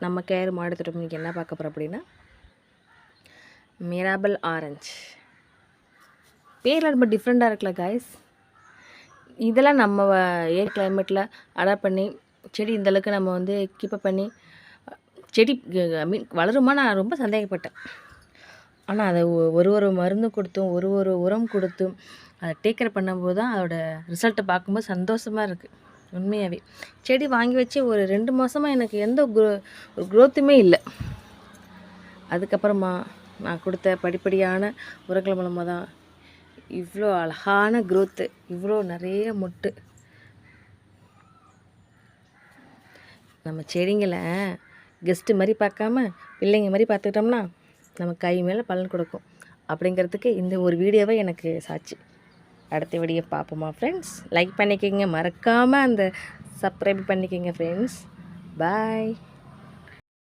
நம்ம கேர் மாடுத்திட்டம் இன்றைக்கி என்ன பார்க்க போகிறோம் அப்படின்னா மிராபல் ஆரஞ்சு. பேரில் ரொம்ப டிஃப்ரெண்ட்டாக இருக்குல்ல காய்ஸ். இதெல்லாம் நம்ம ஏர் கிளைமேட்டில் அடாப்ட் பண்ணி செடி இந்தளவுக்கு நம்ம வந்து கீப்பப் பண்ணி செடி வளருமா நான் ரொம்ப சந்தேகப்பட்டேன். ஆனால் அதை ஒரு மருந்து கொடுத்தும் ஒரு உரம் கொடுத்தும் அதை டேக்கர் பண்ணும்போது தான் அதோடய ரிசல்ட்டை பார்க்கும்போது சந்தோஷமாக இருக்குது. உண்மையாகவே செடி வாங்கி வச்சு ஒரு 2 மாதமாக எனக்கு எந்த ஒரு க்ரோத்துமே இல்லை. அதுக்கப்புறமா நான் கொடுத்த படிப்படியான உரங்கள் மூலமாக தான் இவ்வளோ அழகான க்ரோத்து, இவ்வளோ நிறைய மொட்டு. நம்ம செடிங்களை கெஸ்ட்டு மாதிரி பார்க்காம பிள்ளைங்க மாதிரி பார்த்துக்கிட்டோம்னா நம்ம கை மேலே பலன் கொடுக்கும் அப்படிங்கிறதுக்கு இந்த ஒரு வீடியோவை எனக்கு சாட்சி. அடுத்த வீடியோ பார்ப்போமா ஃப்ரெண்ட்ஸ்? லைக் பண்ணிக்கோங்க, மறக்காமல் அந்த சப்ஸ்கிரைப் பண்ணிக்கோங்க ஃப்ரெண்ட்ஸ். பாய்.